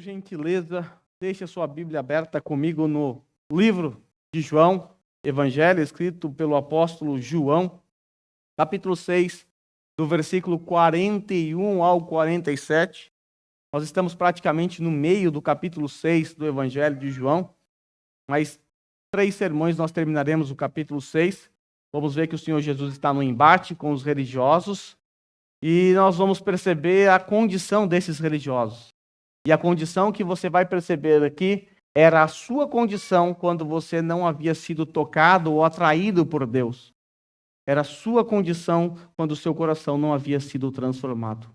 gentileza, deixe a sua Bíblia aberta comigo no livro de João, Evangelho escrito pelo apóstolo João, capítulo 6, do versículo 41 ao 47. Nós estamos praticamente no meio do capítulo 6 do Evangelho de João, mas 3 sermões nós terminaremos o capítulo 6. Vamos ver que o Senhor Jesus está no embate com os religiosos e nós vamos perceber a condição desses religiosos. E a condição que você vai perceber aqui era a sua condição quando você não havia sido tocado ou atraído por Deus. Era a sua condição quando o seu coração não havia sido transformado.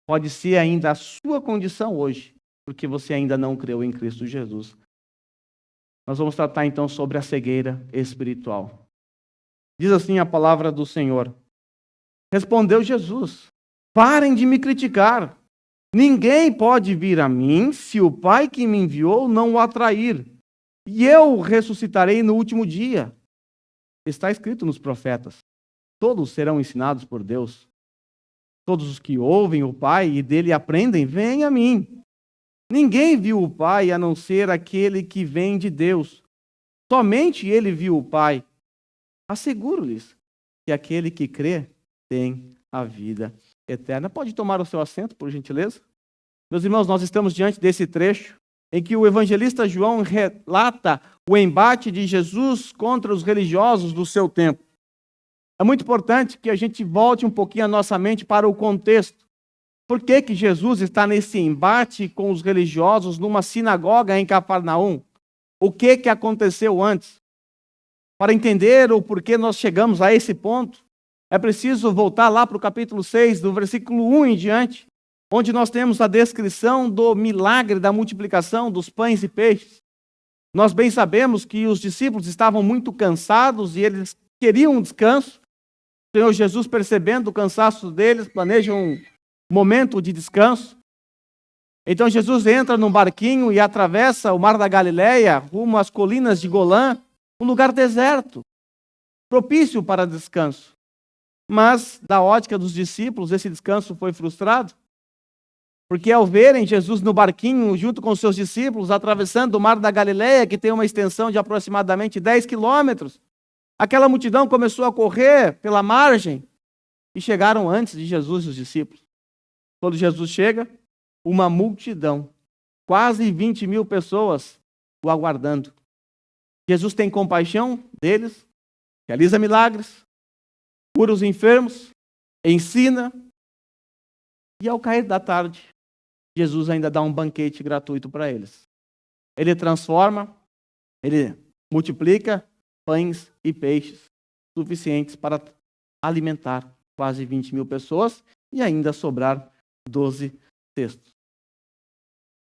Pode ser ainda a sua condição hoje, porque você ainda não creu em Cristo Jesus. Nós vamos tratar então sobre a cegueira espiritual. Diz assim a palavra do Senhor. Respondeu Jesus: parem de me criticar. Ninguém pode vir a mim se o Pai que me enviou não o atrair. E eu ressuscitarei no último dia. Está escrito nos profetas. Todos serão ensinados por Deus. Todos os que ouvem o Pai e dele aprendem, vêm a mim. Ninguém viu o Pai a não ser aquele que vem de Deus. Somente ele viu o Pai. Asseguro-lhes que aquele que crê tem a vida eterna. Pode tomar o seu assento, por gentileza? Meus irmãos, nós estamos diante desse trecho em que o evangelista João relata o embate de Jesus contra os religiosos do seu tempo. É muito importante que a gente volte um pouquinho a nossa mente para o contexto. Por que Jesus está nesse embate com os religiosos numa sinagoga em Cafarnaum? O que aconteceu antes? Para entender o porquê nós chegamos a esse ponto, é preciso voltar lá para o capítulo 6, do versículo 1 em diante, onde nós temos a descrição do milagre da multiplicação dos pães e peixes. Nós bem sabemos que os discípulos estavam muito cansados e eles queriam um descanso. O Senhor Jesus, percebendo o cansaço deles, planeja um momento de descanso. Então Jesus entra num barquinho e atravessa o mar da Galileia, rumo às colinas de Golã, um lugar deserto, propício para descanso. Mas, da ótica dos discípulos, esse descanso foi frustrado. Porque ao verem Jesus no barquinho, junto com seus discípulos, atravessando o mar da Galileia, que tem uma extensão de aproximadamente 10 quilômetros, aquela multidão começou a correr pela margem e chegaram antes de Jesus e os discípulos. Quando Jesus chega, uma multidão, quase 20 mil pessoas, o aguardando. Jesus tem compaixão deles, realiza milagres, cura os enfermos, ensina. E ao cair da tarde, Jesus ainda dá um banquete gratuito para eles. Ele transforma, ele multiplica pães e peixes suficientes para alimentar quase 20 mil pessoas e ainda sobrar 12 cestos.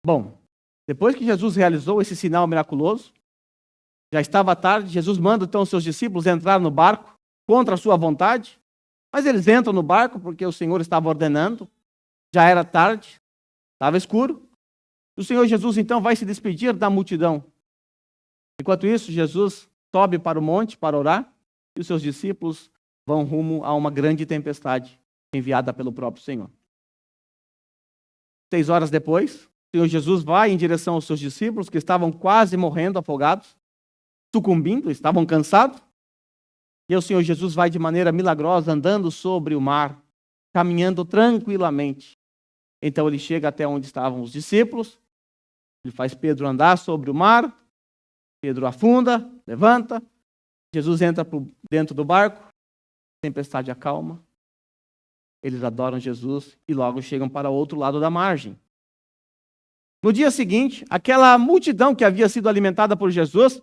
Bom, depois que Jesus realizou esse sinal miraculoso, já estava tarde, Jesus manda então os seus discípulos entrar no barco contra a sua vontade, mas eles entram no barco porque o Senhor estava ordenando, já era tarde, estava escuro. O Senhor Jesus então vai se despedir da multidão. Enquanto isso, Jesus sobe para o monte para orar e os seus discípulos vão rumo a uma grande tempestade enviada pelo próprio Senhor. 6 horas depois, o Senhor Jesus vai em direção aos seus discípulos que estavam quase morrendo afogados, sucumbindo, estavam cansados. E o Senhor Jesus vai de maneira milagrosa andando sobre o mar, caminhando tranquilamente. Então ele chega até onde estavam os discípulos, ele faz Pedro andar sobre o mar, Pedro afunda, levanta, Jesus entra dentro do barco, a tempestade acalma, eles adoram Jesus e logo chegam para o outro lado da margem. No dia seguinte, aquela multidão que havia sido alimentada por Jesus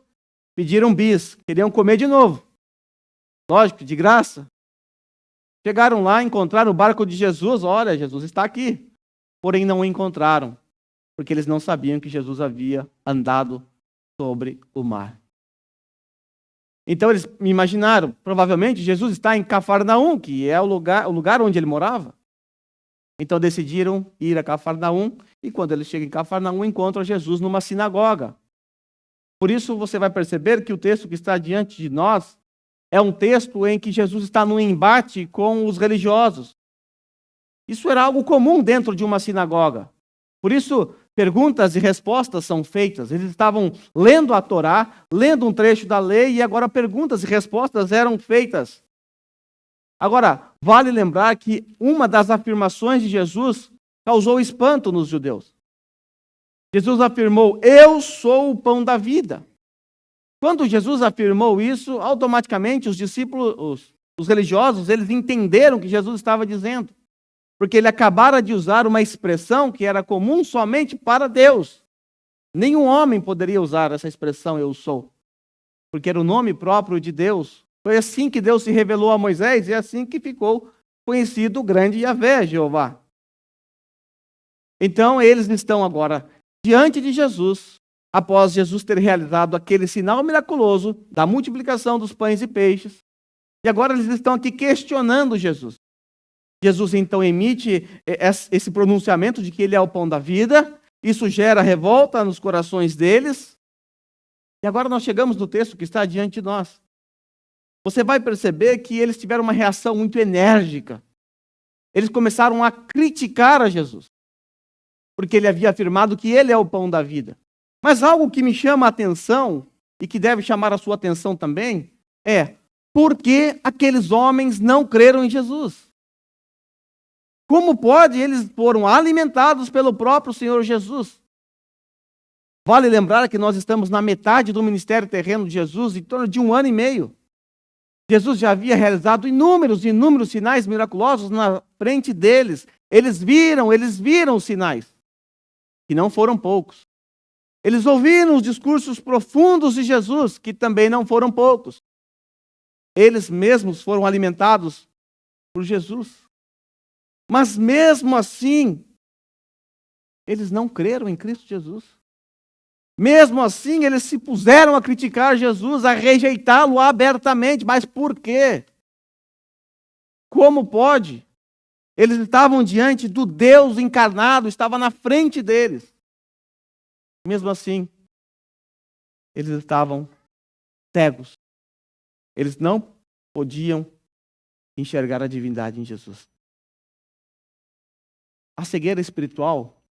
pediram bis, queriam comer de novo. Lógico, de graça. Chegaram lá, encontraram o barco de Jesus. Olha, Jesus está aqui. Porém, não o encontraram, porque eles não sabiam que Jesus havia andado sobre o mar. Então, eles me imaginaram, provavelmente, Jesus está em Cafarnaum, que é o lugar onde ele morava. Então, decidiram ir a Cafarnaum, e quando eles chegam em Cafarnaum, encontram Jesus numa sinagoga. Por isso, você vai perceber que o texto que está diante de nós é um texto em que Jesus está num embate com os religiosos. Isso era algo comum dentro de uma sinagoga. Por isso, perguntas e respostas são feitas. Eles estavam lendo a Torá, lendo um trecho da lei, e agora perguntas e respostas eram feitas. Agora, vale lembrar que uma das afirmações de Jesus causou espanto nos judeus. Jesus afirmou: eu sou o pão da vida. Quando Jesus afirmou isso, automaticamente os discípulos, os religiosos, eles entenderam o que Jesus estava dizendo. Porque ele acabara de usar uma expressão que era comum somente para Deus. Nenhum homem poderia usar essa expressão, eu sou. Porque era o nome próprio de Deus. Foi assim que Deus se revelou a Moisés e é assim que ficou conhecido o grande Yahvé, Jeová. Então eles estão agora diante de Jesus, após Jesus ter realizado aquele sinal miraculoso da multiplicação dos pães e peixes. E agora eles estão aqui questionando Jesus. Jesus então emite esse pronunciamento de que ele é o pão da vida. Isso gera revolta nos corações deles. E agora nós chegamos no texto que está diante de nós. Você vai perceber que eles tiveram uma reação muito enérgica. Eles começaram a criticar a Jesus, porque ele havia afirmado que ele é o pão da vida. Mas algo que me chama a atenção, e que deve chamar a sua atenção também, é por que aqueles homens não creram em Jesus? Como pode eles foram alimentados pelo próprio Senhor Jesus? Vale lembrar que nós estamos na metade do ministério terreno de Jesus, em torno de 1 ano e meio. Jesus já havia realizado inúmeros sinais miraculosos na frente deles. Eles viram os sinais, que não foram poucos. Eles ouviram os discursos profundos de Jesus, que também não foram poucos. Eles mesmos foram alimentados por Jesus. Mas mesmo assim, eles não creram em Cristo Jesus. Mesmo assim, eles se puseram a criticar Jesus, a rejeitá-lo abertamente. Mas por quê? Como pode? Eles estavam diante do Deus encarnado, estava na frente deles. Mesmo assim, eles estavam cegos. Eles não podiam enxergar a divindade em Jesus. A cegueira espiritual,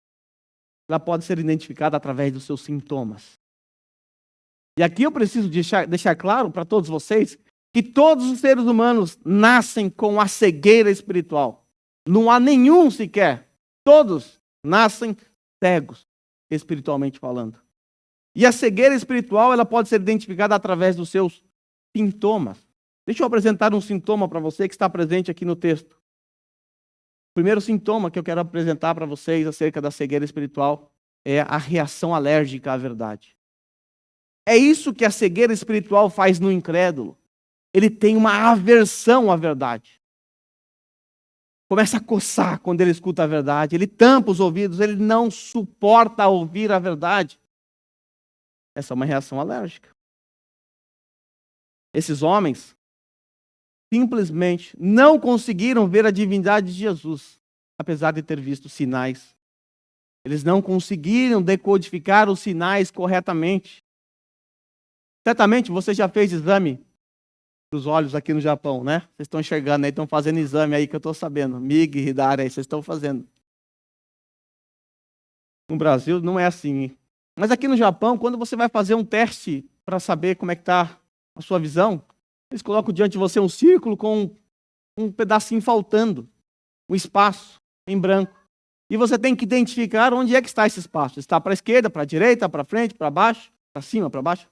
ela pode ser identificada através dos seus sintomas. E aqui eu preciso deixar claro para todos vocês que todos os seres humanos nascem com a cegueira espiritual. Não há nenhum sequer. Todos nascem cegos, espiritualmente falando. E a cegueira espiritual, ela pode ser identificada através dos seus sintomas. Deixa eu apresentar um sintoma para você que está presente aqui no texto. O primeiro sintoma que eu quero apresentar para vocês acerca da cegueira espiritual é a reação alérgica à verdade. É isso que a cegueira espiritual faz no incrédulo. Ele tem uma aversão à verdade. Começa a coçar quando ele escuta a verdade. Ele tampa os ouvidos, ele não suporta ouvir a verdade. Essa é uma reação alérgica. Esses homens simplesmente não conseguiram ver a divindade de Jesus, apesar de ter visto sinais. Eles não conseguiram decodificar os sinais corretamente. Certamente você já fez exame dos olhos aqui no Japão, né? Vocês estão enxergando aí, estão fazendo exame aí que eu estou sabendo. MIG, Hidari, aí vocês estão fazendo. No Brasil não é assim. Mas aqui no Japão, quando você vai fazer um teste para saber como é que está a sua visão, eles colocam diante de você um círculo com um pedacinho faltando, um espaço em branco. E você tem que identificar onde é que está esse espaço. Está para a esquerda, para a direita, para frente, para baixo, para cima, para baixo?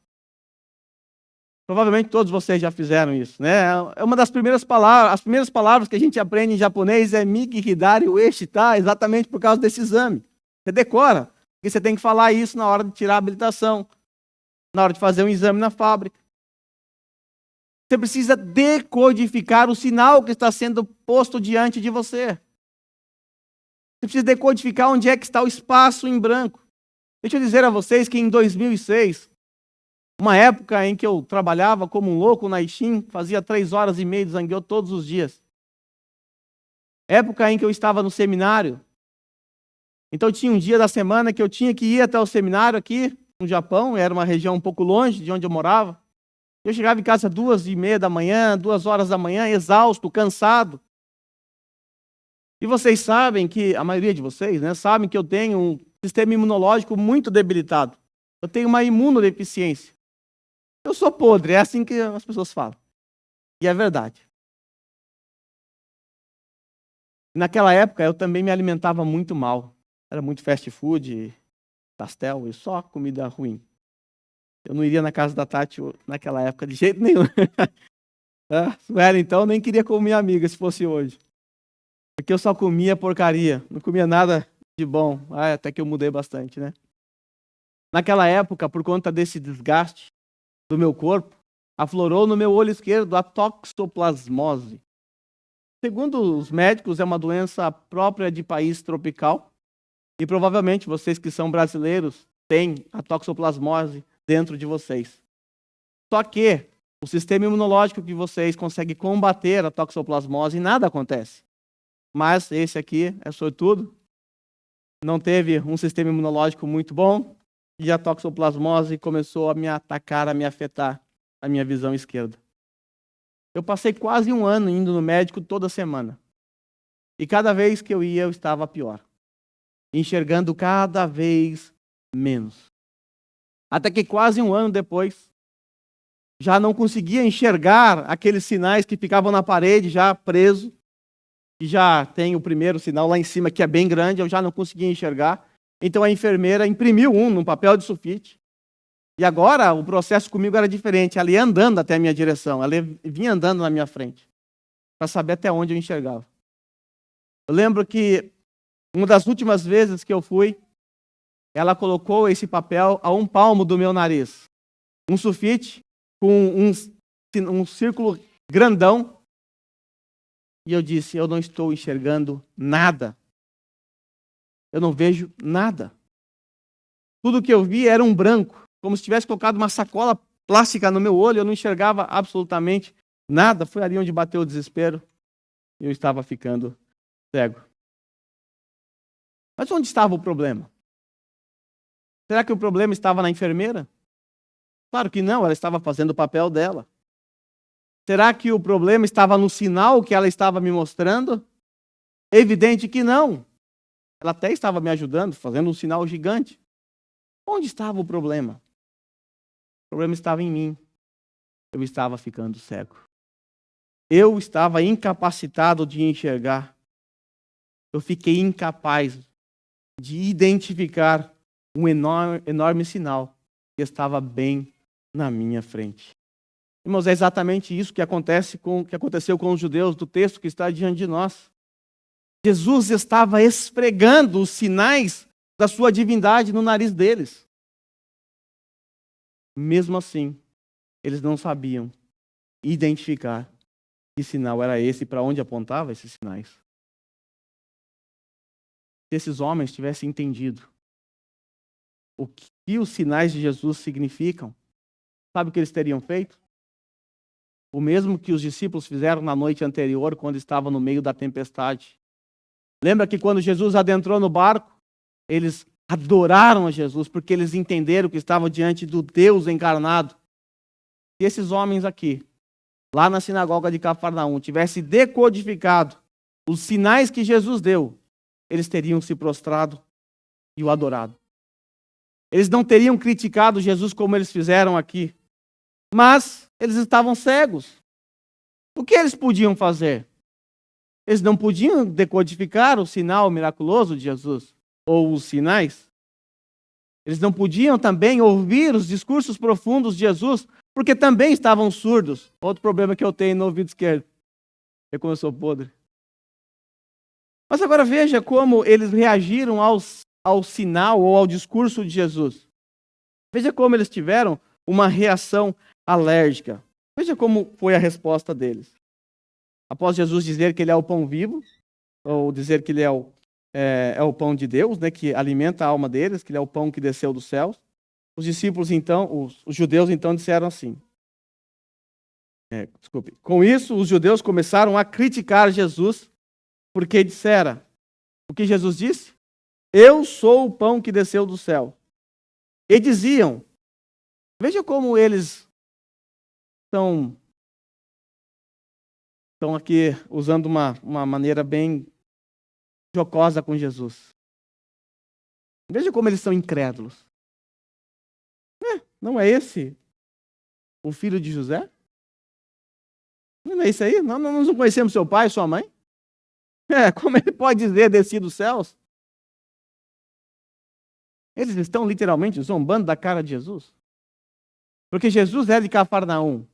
Provavelmente todos vocês já fizeram isso, né? É uma das primeiras palavras, as primeiras palavras que a gente aprende em japonês é Miki, Hidari, Ueshi, tá? Exatamente por causa desse exame. Você decora, porque você tem que falar isso na hora de tirar a habilitação, na hora de fazer um exame na fábrica. Você precisa decodificar o sinal que está sendo posto diante de você. Você precisa decodificar onde é que está o espaço em branco. Deixa eu dizer a vocês que em 2006, uma época em que eu trabalhava como um louco na Ixim, fazia 3 horas e meia de zangueu todos os dias. Época em que eu estava no seminário. Então tinha um dia da semana que eu tinha que ir até o seminário aqui no Japão, era uma região um pouco longe de onde eu morava. Eu chegava em casa 2h30 da manhã, 2 horas da manhã, exausto, cansado. E vocês sabem que, a maioria de vocês, né, sabem que eu tenho sistema imunológico muito debilitado. Eu tenho uma imunodeficiência. Eu sou podre, é assim que as pessoas falam. E é verdade. Naquela época, eu também me alimentava muito mal. Era muito fast food, pastel e só comida ruim. Eu não iria na casa da Tati naquela época de jeito nenhum. Se era então, eu nem queria comer minha amiga se fosse hoje. Porque eu só comia porcaria, não comia nada de bom. Até que eu mudei bastante, né? Naquela época, por conta desse desgaste do meu corpo, aflorou no meu olho esquerdo a toxoplasmose. Segundo os médicos, é uma doença própria de país tropical. E provavelmente vocês que são brasileiros têm a toxoplasmose dentro de vocês. Só que o sistema imunológico que vocês conseguem combater a toxoplasmose e nada acontece. Mas esse aqui é sortudo, não teve um sistema imunológico muito bom e a toxoplasmose começou a me atacar, a me afetar a minha visão esquerda. Eu passei quase um ano indo no médico toda semana. E cada vez que eu ia, eu estava pior. Enxergando cada vez menos. Até que quase um ano depois, já não conseguia enxergar aqueles sinais que ficavam na parede, já preso. E já tem o primeiro sinal lá em cima, que é bem grande, eu já não conseguia enxergar. Então a enfermeira imprimiu num papel de sulfite. E agora o processo comigo era diferente. Ela ia andando até a minha direção, ela vinha andando na minha frente, para saber até onde eu enxergava. Eu lembro que uma das últimas vezes que eu fui, ela colocou esse papel a 1 palmo do meu nariz. Um sulfite com um círculo grandão. E eu disse, eu não estou enxergando nada. Eu não vejo nada. Tudo que eu vi era um branco, como se tivesse colocado uma sacola plástica no meu olho, eu não enxergava absolutamente nada. Foi ali onde bateu o desespero e eu estava ficando cego. Mas onde estava o problema? Será que o problema estava na enfermeira? Claro que não, ela estava fazendo o papel dela. Será que o problema estava no sinal que ela estava me mostrando? Evidente que não. Ela até estava me ajudando, fazendo um sinal gigante. Onde estava o problema? O problema estava em mim. Eu estava ficando cego. Eu estava incapacitado de enxergar. Eu fiquei incapaz de identificar um enorme sinal que estava bem na minha frente. Irmãos, é exatamente isso que aconteceu com os judeus do texto que está diante de nós. Jesus estava esfregando os sinais da sua divindade no nariz deles. Mesmo assim, eles não sabiam identificar que sinal era esse e para onde apontavam esses sinais. Se esses homens tivessem entendido o que os sinais de Jesus significam, sabe o que eles teriam feito? O mesmo que os discípulos fizeram na noite anterior, quando estavam no meio da tempestade. Lembra que quando Jesus adentrou no barco, eles adoraram a Jesus, porque eles entenderam que estavam diante do Deus encarnado. Se esses homens aqui, lá na sinagoga de Cafarnaum, tivessem decodificado os sinais que Jesus deu, eles teriam se prostrado e o adorado. Eles não teriam criticado Jesus como eles fizeram aqui. Mas eles estavam cegos. O que eles podiam fazer? Eles não podiam decodificar o sinal miraculoso de Jesus, ou os sinais. Eles não podiam também ouvir os discursos profundos de Jesus, porque também estavam surdos. Outro problema que eu tenho no ouvido esquerdo. É como eu sou podre. Mas agora veja como eles reagiram ao sinal ou ao discurso de Jesus. Veja como eles tiveram uma reação alérgica. Veja como foi a resposta deles. Após Jesus dizer que ele é o pão vivo, ou dizer que ele é o pão de Deus, né, que alimenta a alma deles, que ele é o pão que desceu dos céus, os discípulos então, os judeus então disseram assim. Com isso, os judeus começaram a criticar Jesus, porque dissera, o que Jesus disse? Eu sou o pão que desceu do céu. E diziam, veja como eles estão aqui usando uma maneira bem jocosa com Jesus. Veja como eles são incrédulos. Não é esse o filho de José? Não é isso aí? Nós não conhecemos seu pai e sua mãe? Como ele pode dizer desci dos céus? Eles estão literalmente zombando da cara de Jesus. Porque Jesus era de Cafarnaum.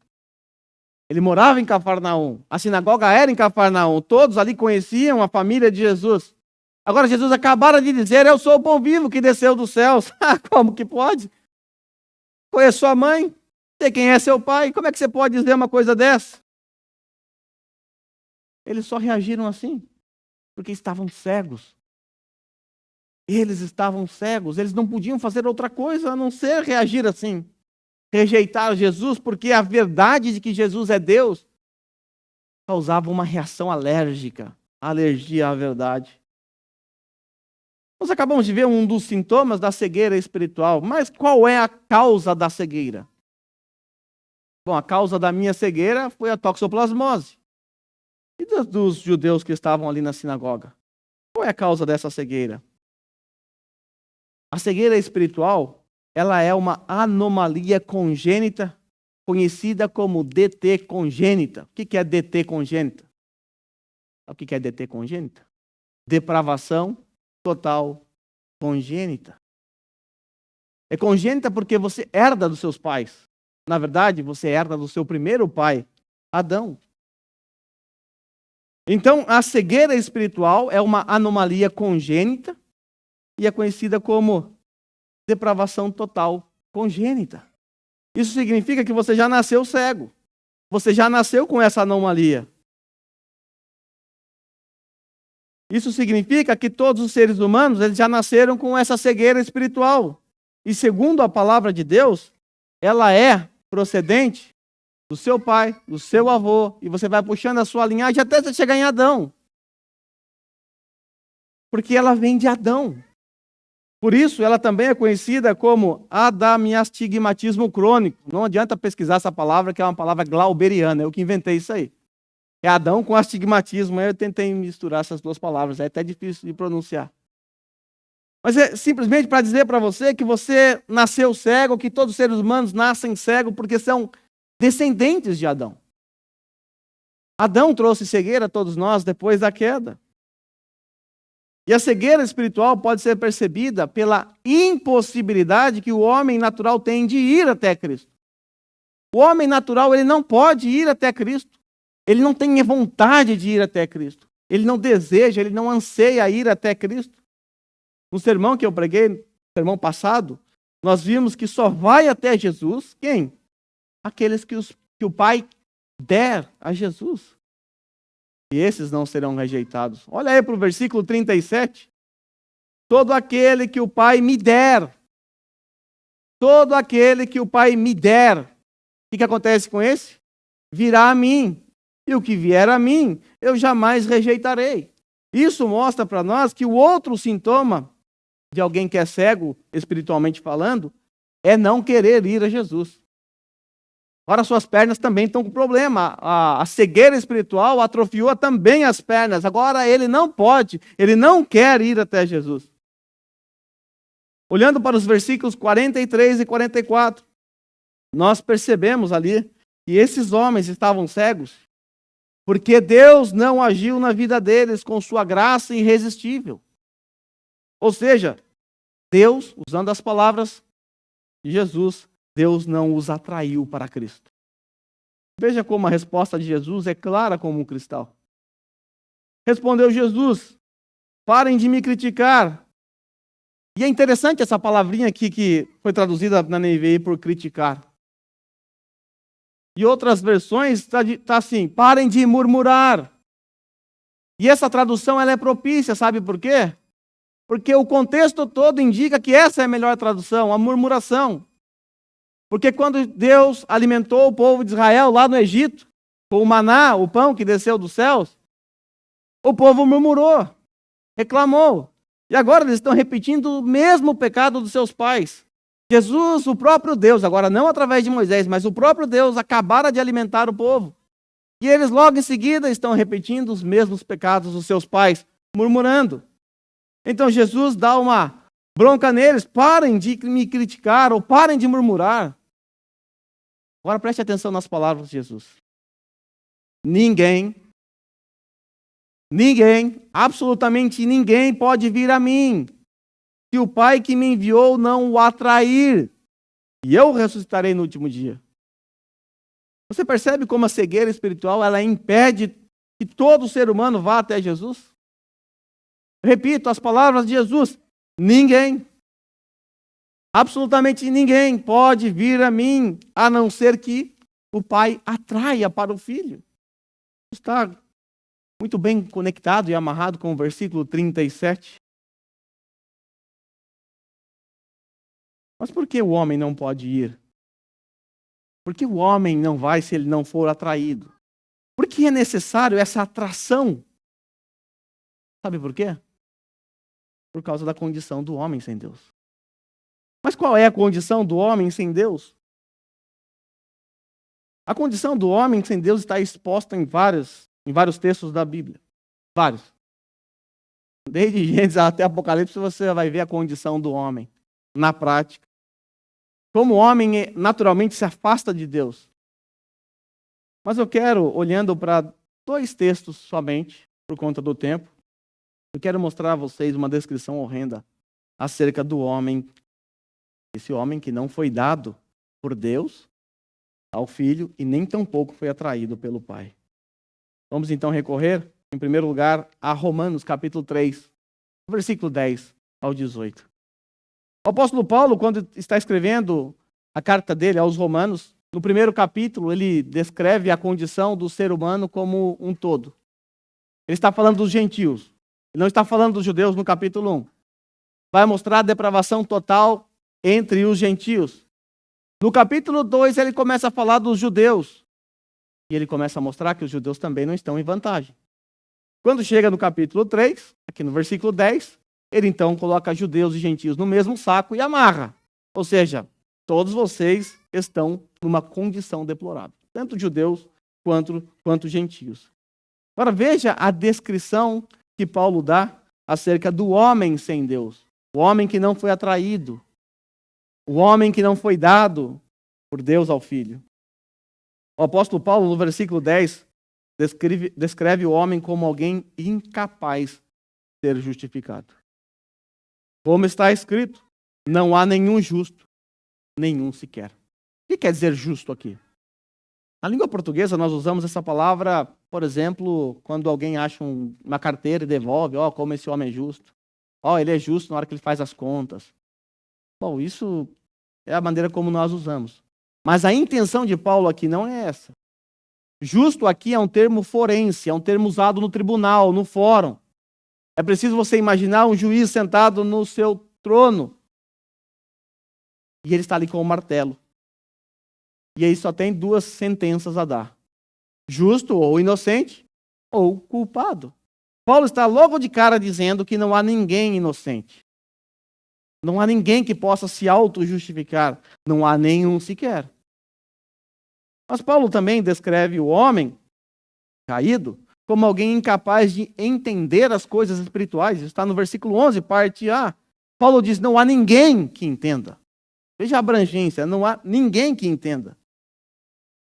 Ele morava em Cafarnaum. A sinagoga era em Cafarnaum. Todos ali conheciam a família de Jesus. Agora Jesus acabara de dizer, eu sou o pão vivo que desceu dos céus. Como que pode? Conheço sua mãe, sei quem é seu pai. Como é que você pode dizer uma coisa dessa? Eles só reagiram assim, porque estavam cegos. Eles estavam cegos, eles não podiam fazer outra coisa a não ser reagir assim. Rejeitar Jesus, porque a verdade de que Jesus é Deus causava uma reação alérgica, alergia à verdade. Nós acabamos de ver um dos sintomas da cegueira espiritual, mas qual é a causa da cegueira? Bom, a causa da minha cegueira foi a toxoplasmose. E dos judeus que estavam ali na sinagoga? Qual é a causa dessa cegueira? A cegueira espiritual, ela é uma anomalia congênita, conhecida como DT congênita. O que é DT congênita? O que é DT congênita? Depravação total congênita. É congênita porque você herda dos seus pais. Na verdade, você herda do seu primeiro pai, Adão. Então, a cegueira espiritual é uma anomalia congênita e é conhecida como depravação total congênita. Isso significa que você já nasceu cego. Você já nasceu com essa anomalia. Isso significa que todos os seres humanos eles já nasceram com essa cegueira espiritual. E segundo a palavra de Deus, ela é procedente do seu pai, do seu avô, e você vai puxando a sua linhagem até você chegar em Adão. Porque ela vem de Adão. Por isso, ela também é conhecida como adamiastigmatismo crônico. Não adianta pesquisar essa palavra, que é uma palavra glauberiana. Eu que inventei isso aí. É Adão com astigmatismo. Eu tentei misturar essas duas palavras. É até difícil de pronunciar. Mas é simplesmente para dizer para você que você nasceu cego, que todos os seres humanos nascem cegos porque são descendentes de Adão. Adão trouxe cegueira a todos nós depois da queda. E a cegueira espiritual pode ser percebida pela impossibilidade que o homem natural tem de ir até Cristo. O homem natural ele não pode ir até Cristo. Ele não tem vontade de ir até Cristo. Ele não deseja, ele não anseia ir até Cristo. No sermão que eu preguei, no sermão passado, nós vimos que só vai até Jesus quem? Aqueles que o Pai der a Jesus. E esses não serão rejeitados. Olha aí para o versículo 37. Todo aquele que o Pai me der. Todo aquele que o Pai me der. O que acontece com esse? Virá a mim. E o que vier a mim, eu jamais rejeitarei. Isso mostra para nós que o outro sintoma de alguém que é cego, espiritualmente falando, é não querer ir a Jesus. Agora suas pernas também estão com problema. A cegueira espiritual atrofiou também as pernas. Agora ele não pode, ele não quer ir até Jesus. Olhando para os versículos 43 e 44, nós percebemos ali que esses homens estavam cegos porque Deus não agiu na vida deles com sua graça irresistível. Ou seja, Deus, usando as palavras de Jesus, Deus não os atraiu para Cristo. Veja como a resposta de Jesus é clara como um cristal. Respondeu Jesus, parem de me criticar. E é interessante essa palavrinha aqui que foi traduzida na NVI por criticar. E outras versões está assim, parem de murmurar. E essa tradução ela é propícia, sabe por quê? Porque o contexto todo indica que essa é a melhor tradução, a murmuração. Porque quando Deus alimentou o povo de Israel lá no Egito, com o maná, o pão que desceu dos céus, o povo murmurou, reclamou. E agora eles estão repetindo o mesmo pecado dos seus pais. Jesus, o próprio Deus, agora não através de Moisés, mas o próprio Deus acabara de alimentar o povo. E eles logo em seguida estão repetindo os mesmos pecados dos seus pais, murmurando. Então Jesus dá uma bronca neles, parem de me criticar ou parem de murmurar. Agora preste atenção nas palavras de Jesus. Ninguém, absolutamente ninguém pode vir a mim, se o Pai que me enviou não o atrair, e eu ressuscitarei no último dia. Você percebe como a cegueira espiritual ela impede que todo ser humano vá até Jesus? Repito as palavras de Jesus. Ninguém, absolutamente ninguém pode vir a mim, a não ser que o Pai atraia para o Filho. Está muito bem conectado e amarrado com o versículo 37. Mas por que o homem não pode ir? Por que o homem não vai se ele não for atraído? Por que é necessário essa atração? Sabe por quê? Por causa da condição do homem sem Deus. Mas qual é a condição do homem sem Deus? A condição do homem sem Deus está exposta em vários textos da Bíblia. Vários. Desde Gênesis até Apocalipse você vai ver a condição do homem na prática. Como o homem naturalmente se afasta de Deus. Mas eu quero, olhando para 2 textos somente, por conta do tempo, eu quero mostrar a vocês uma descrição horrenda acerca do homem. Esse homem que não foi dado por Deus ao Filho e nem tampouco foi atraído pelo Pai. Vamos então recorrer, em primeiro lugar, a Romanos capítulo 3, versículo 10 ao 18. O apóstolo Paulo, quando está escrevendo a carta dele aos Romanos, no primeiro capítulo, ele descreve a condição do ser humano como um todo. Ele está falando dos gentios. Ele não está falando dos judeus no capítulo 1. Vai mostrar a depravação total entre os gentios. No capítulo 2, ele começa a falar dos judeus. E ele começa a mostrar que os judeus também não estão em vantagem. Quando chega no capítulo 3, aqui no versículo 10, ele então coloca judeus e gentios no mesmo saco e amarra. Ou seja, todos vocês estão numa condição deplorável. Tanto judeus quanto gentios. Agora veja a descrição que Paulo dá acerca do homem sem Deus. O homem que não foi atraído. O homem que não foi dado por Deus ao Filho. O apóstolo Paulo, no versículo 10, descreve o homem como alguém incapaz de ser justificado. Como está escrito, não há nenhum justo, nenhum sequer. O que quer dizer justo aqui? Na língua portuguesa, nós usamos essa palavra, por exemplo, quando alguém acha uma carteira e devolve, como esse homem é justo. Ele é justo na hora que ele faz as contas. Bom, isso é a maneira como nós usamos. Mas a intenção de Paulo aqui não é essa. Justo aqui é um termo forense, é um termo usado no tribunal, no fórum. É preciso você imaginar um juiz sentado no seu trono. E ele está ali com o martelo. E aí só tem 2 sentenças a dar. Justo ou inocente, ou culpado. Paulo está logo de cara dizendo que não há ninguém inocente. Não há ninguém que possa se auto-justificar. Não há nenhum sequer. Mas Paulo também descreve o homem caído como alguém incapaz de entender as coisas espirituais. Está no versículo 11, parte A. Paulo diz, não há ninguém que entenda. Veja a abrangência, não há ninguém que entenda.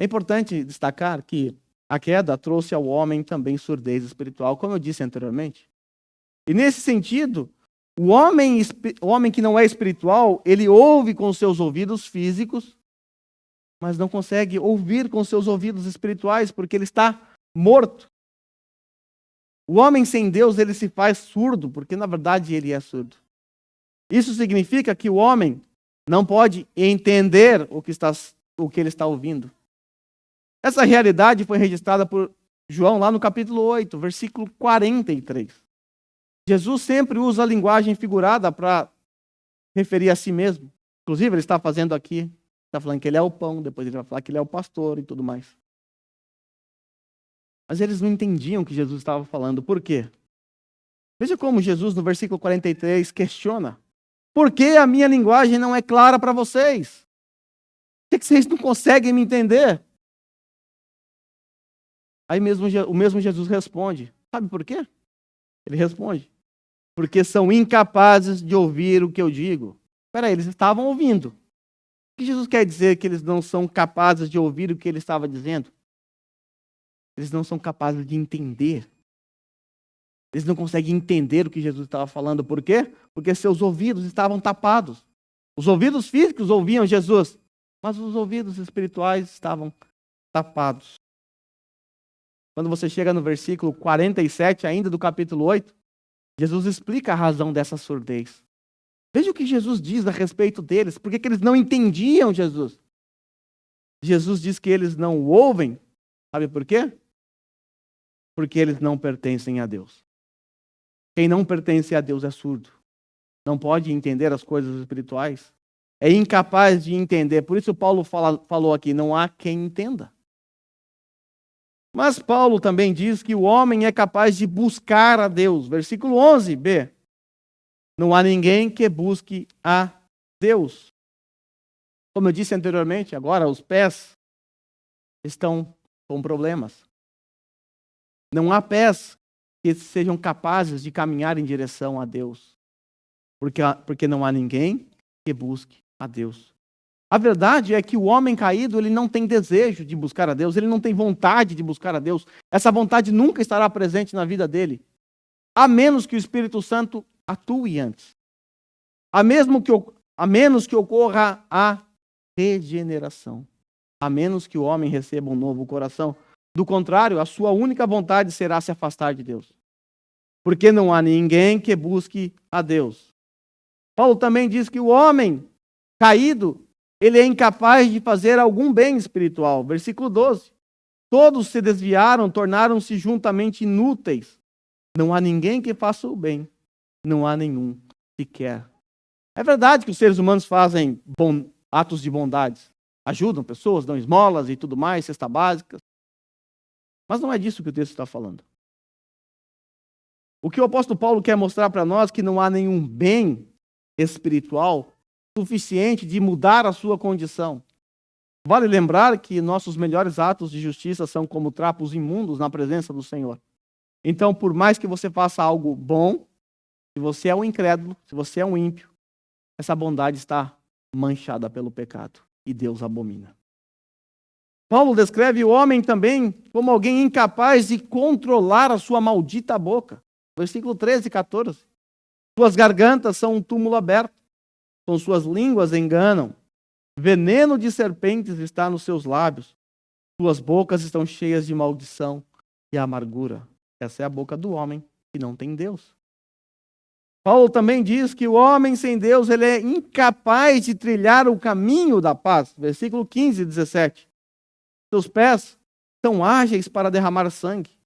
É importante destacar que a queda trouxe ao homem também surdez espiritual, como eu disse anteriormente. E nesse sentido, o homem que não é espiritual, ele ouve com seus ouvidos físicos, mas não consegue ouvir com seus ouvidos espirituais, porque ele está morto. O homem sem Deus, ele se faz surdo, porque na verdade ele é surdo. Isso significa que o homem não pode entender o que ele está ouvindo. Essa realidade foi registrada por João lá no capítulo 8, versículo 43. Jesus sempre usa a linguagem figurada para referir a si mesmo. Inclusive, ele está fazendo aqui. Está falando que ele é o pão, depois ele vai falar que ele é o pastor e tudo mais. Mas eles não entendiam o que Jesus estava falando. Por quê? Veja como Jesus, no versículo 43, questiona. Por que a minha linguagem não é clara para vocês? Por que vocês não conseguem me entender? Aí o mesmo Jesus responde. Sabe por quê? Ele responde. porque são incapazes de ouvir o que eu digo. Espera aí, eles estavam ouvindo. O que Jesus quer dizer que eles não são capazes de ouvir o que ele estava dizendo? Eles não são capazes de entender. Eles não conseguem entender o que Jesus estava falando. Por quê? Porque seus ouvidos estavam tapados. Os ouvidos físicos ouviam Jesus, mas os ouvidos espirituais estavam tapados. Quando você chega no versículo 47, ainda do capítulo 8, Jesus explica a razão dessa surdez. Veja o que Jesus diz a respeito deles. Por que eles não entendiam Jesus? Jesus diz que eles não o ouvem. Sabe por quê? Porque eles não pertencem a Deus. Quem não pertence a Deus é surdo. Não pode entender as coisas espirituais. É incapaz de entender. Por isso Paulo falou aqui, não há quem entenda. Mas Paulo também diz que o homem é capaz de buscar a Deus. Versículo 11b. Não há ninguém que busque a Deus. Como eu disse anteriormente, agora os pés estão com problemas. Não há pés que sejam capazes de caminhar em direção a Deus. Porque não há ninguém que busque a Deus. A verdade é que o homem caído, ele não tem desejo de buscar a Deus, ele não tem vontade de buscar a Deus. Essa vontade nunca estará presente na vida dele, a menos que o Espírito Santo atue antes. A menos que ocorra a regeneração. A menos que o homem receba um novo coração. Do contrário, a sua única vontade será se afastar de Deus. Porque não há ninguém que busque a Deus. Paulo também diz que o homem caído, ele é incapaz de fazer algum bem espiritual. Versículo 12. Todos se desviaram, tornaram-se juntamente inúteis. Não há ninguém que faça o bem. Não há nenhum sequer. É verdade que os seres humanos fazem atos de bondade. Ajudam pessoas, dão esmolas e tudo mais, cesta básica. Mas não é disso que o texto está falando. O que o apóstolo Paulo quer mostrar para nós é que não há nenhum bem espiritual suficiente de mudar a sua condição. Vale lembrar que nossos melhores atos de justiça são como trapos imundos na presença do Senhor. Então, por mais que você faça algo bom, se você é um incrédulo, se você é um ímpio, essa bondade está manchada pelo pecado e Deus abomina. Paulo descreve o homem também como alguém incapaz de controlar a sua maldita boca. Versículo 13 e 14. Suas gargantas são um túmulo aberto, com suas línguas enganam. Veneno de serpentes está nos seus lábios. Suas bocas estão cheias de maldição e amargura. Essa é a boca do homem que não tem Deus. Paulo também diz que o homem sem Deus ele é incapaz de trilhar o caminho da paz. Versículo 15 e 17. Seus pés são ágeis para derramar sangue.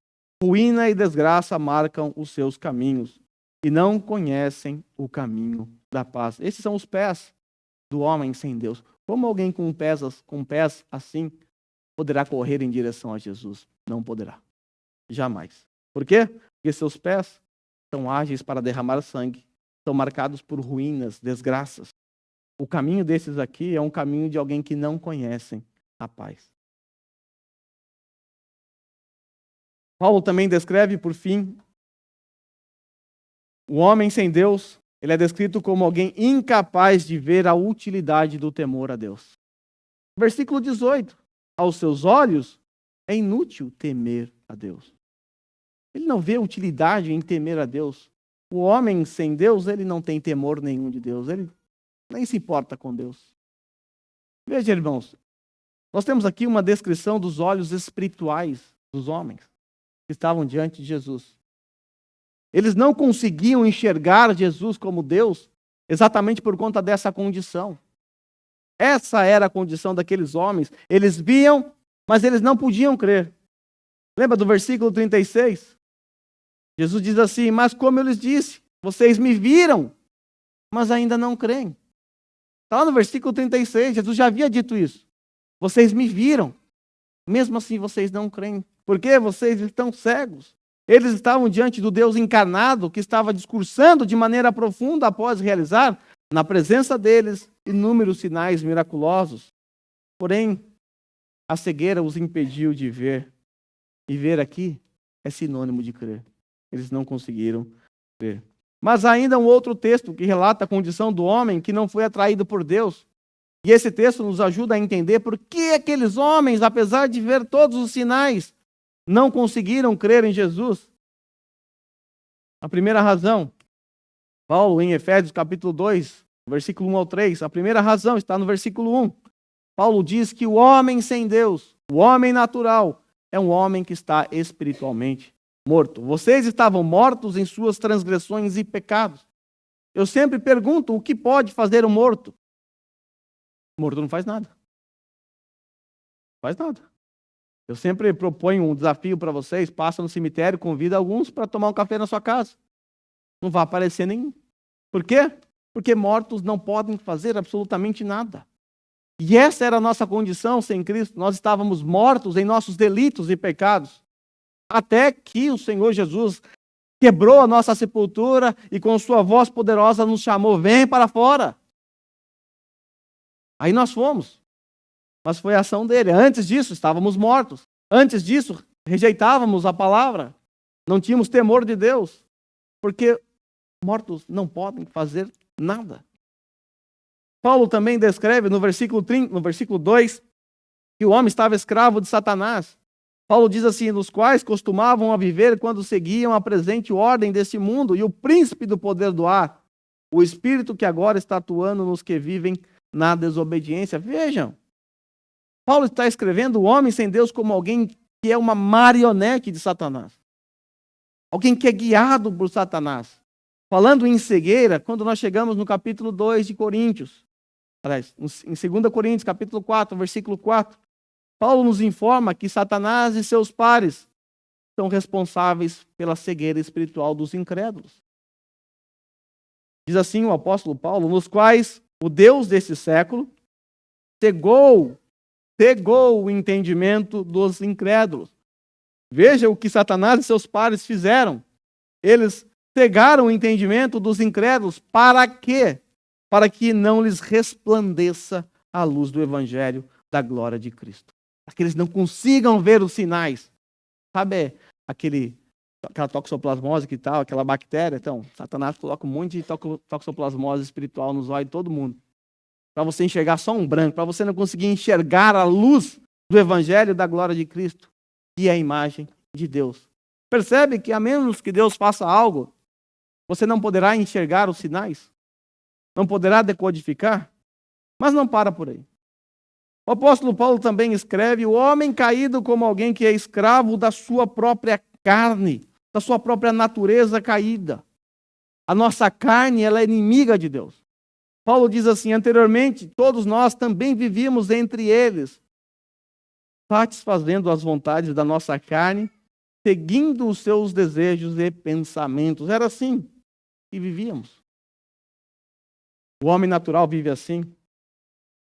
Ruína e desgraça marcam os seus caminhos e não conhecem o caminho da paz. Esses são os pés do homem sem Deus. Como alguém com pés assim poderá correr em direção a Jesus? Não poderá. Jamais. Por quê? Porque seus pés são ágeis para derramar sangue, são marcados por ruínas, desgraças. O caminho desses aqui é um caminho de alguém que não conhecem a paz. Paulo também descreve, por fim, o homem sem Deus, ele é descrito como alguém incapaz de ver a utilidade do temor a Deus. Versículo 18. Aos seus olhos é inútil temer a Deus. Ele não vê utilidade em temer a Deus. O homem sem Deus, ele não tem temor nenhum de Deus. Ele nem se importa com Deus. Veja, irmãos, nós temos aqui uma descrição dos olhos espirituais dos homens que estavam diante de Jesus. Eles não conseguiam enxergar Jesus como Deus exatamente por conta dessa condição. Essa era a condição daqueles homens. Eles viam, mas eles não podiam crer. Lembra do versículo 36? Jesus diz assim, mas como eu lhes disse, vocês me viram, mas ainda não creem. Está lá no versículo 36, Jesus já havia dito isso. Vocês me viram, mesmo assim vocês não creem. Porque vocês estão cegos. Eles estavam diante do Deus encarnado, que estava discursando de maneira profunda após realizar, na presença deles, inúmeros sinais miraculosos. Porém, a cegueira os impediu de ver. E ver aqui é sinônimo de crer. Eles não conseguiram crer. Mas ainda um outro texto que relata a condição do homem que não foi atraído por Deus. E esse texto nos ajuda a entender por que aqueles homens, apesar de ver todos os sinais, não conseguiram crer em Jesus. A primeira razão, Paulo, em Efésios capítulo 2, versículo 1 ao 3, a primeira razão está no versículo 1. Paulo diz que o homem sem Deus, o homem natural, é um homem que está espiritualmente morto. Vocês estavam mortos em suas transgressões e pecados. Eu sempre pergunto, o que pode fazer o morto? O morto não faz nada. Não faz nada. Eu sempre proponho um desafio para vocês, passa no cemitério, convida alguns para tomar um café na sua casa. Não vai aparecer nenhum. Por quê? Porque mortos não podem fazer absolutamente nada. E essa era a nossa condição sem Cristo. Nós estávamos mortos em nossos delitos e pecados. Até que o Senhor Jesus quebrou a nossa sepultura e com sua voz poderosa nos chamou, vem para fora. Aí nós fomos. Mas foi a ação dele. Antes disso, estávamos mortos. Antes disso, rejeitávamos a palavra. Não tínhamos temor de Deus. Porque mortos não podem fazer nada. Paulo também descreve no versículo 2 que o homem estava escravo de Satanás. Paulo diz assim, nos quais costumavam a viver quando seguiam a presente ordem deste mundo e o príncipe do poder do ar, o espírito que agora está atuando nos que vivem na desobediência. Vejam, Paulo está escrevendo o homem sem Deus como alguém que é uma marionete de Satanás. Alguém que é guiado por Satanás. Falando em cegueira, quando nós chegamos no capítulo 2 de Coríntios, aliás, em 2 Coríntios, capítulo 4, versículo 4, Paulo nos informa que Satanás e seus pares são responsáveis pela cegueira espiritual dos incrédulos. Diz assim o apóstolo Paulo, nos quais o Deus desse século cegou o entendimento dos incrédulos. Veja o que Satanás e seus pares fizeram. Eles cegaram o entendimento dos incrédulos. Para quê? Para que não lhes resplandeça a luz do evangelho da glória de Cristo. Para que eles não consigam ver os sinais. Sabe aquela toxoplasmose que tal, aquela bactéria? Então, Satanás coloca um monte de toxoplasmose espiritual nos olhos de todo mundo. Para você enxergar só um branco, para você não conseguir enxergar a luz do evangelho da glória de Cristo, que é a imagem de Deus. Percebe que a menos que Deus faça algo, você não poderá enxergar os sinais, não poderá decodificar, mas não para por aí. O apóstolo Paulo também escreve, o homem caído como alguém que é escravo da sua própria carne, da sua própria natureza caída. A nossa carne, ela é inimiga de Deus. Paulo diz assim, anteriormente, todos nós também vivíamos entre eles, satisfazendo as vontades da nossa carne, seguindo os seus desejos e pensamentos. Era assim que vivíamos. O homem natural vive assim.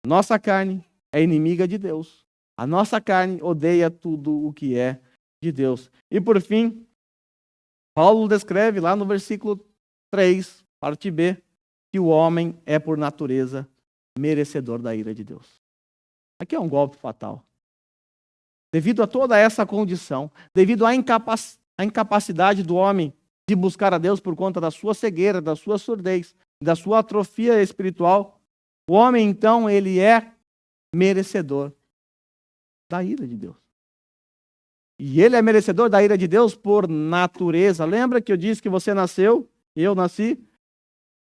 Nossa carne é inimiga de Deus. A nossa carne odeia tudo o que é de Deus. E por fim, Paulo descreve lá no versículo 3, parte B, que o homem é por natureza merecedor da ira de Deus. Aqui é um golpe fatal. Devido a toda essa condição, devido à incapacidade do homem de buscar a Deus por conta da sua cegueira, da sua surdez, da sua atrofia espiritual, o homem então ele é merecedor da ira de Deus. E ele é merecedor da ira de Deus por natureza. Lembra que eu disse que você nasceu, eu nasci,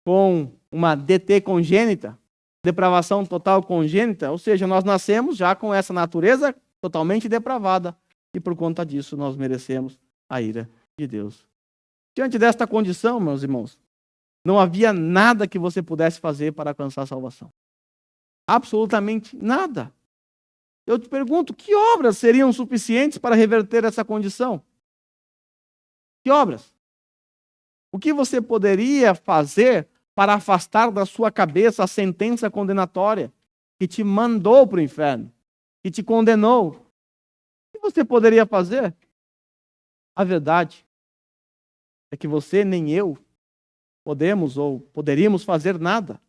com uma DT congênita, depravação total congênita, ou seja, nós nascemos já com essa natureza totalmente depravada, e por conta disso nós merecemos a ira de Deus. Diante desta condição, meus irmãos, não havia nada que você pudesse fazer para alcançar a salvação. Absolutamente nada. Eu te pergunto, que obras seriam suficientes para reverter essa condição? Que obras? O que você poderia fazer para afastar da sua cabeça a sentença condenatória que te mandou para o inferno, que te condenou? O que você poderia fazer? A verdade é que você nem eu podemos ou poderíamos fazer nada.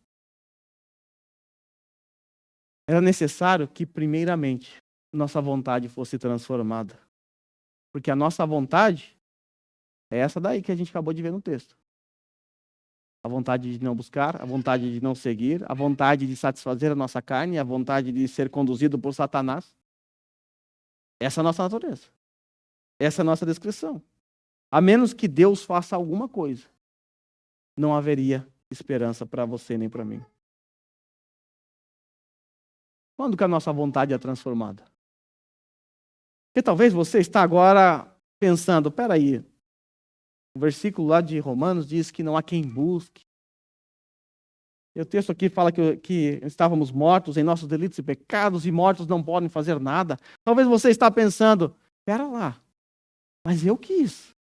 Era necessário que, primeiramente, nossa vontade fosse transformada. Porque a nossa vontade é essa daí que a gente acabou de ver no texto. A vontade de não buscar, a vontade de não seguir, a vontade de satisfazer a nossa carne, a vontade de ser conduzido por Satanás. Essa é a nossa natureza. Essa é a nossa descrição. A menos que Deus faça alguma coisa, não haveria esperança para você nem para mim. Quando que a nossa vontade é transformada? Porque talvez você está agora pensando, peraí, o versículo lá de Romanos diz que não há quem busque. E o texto aqui fala que estávamos mortos em nossos delitos e pecados, e mortos não podem fazer nada. Talvez você está pensando, pera lá, mas eu quis.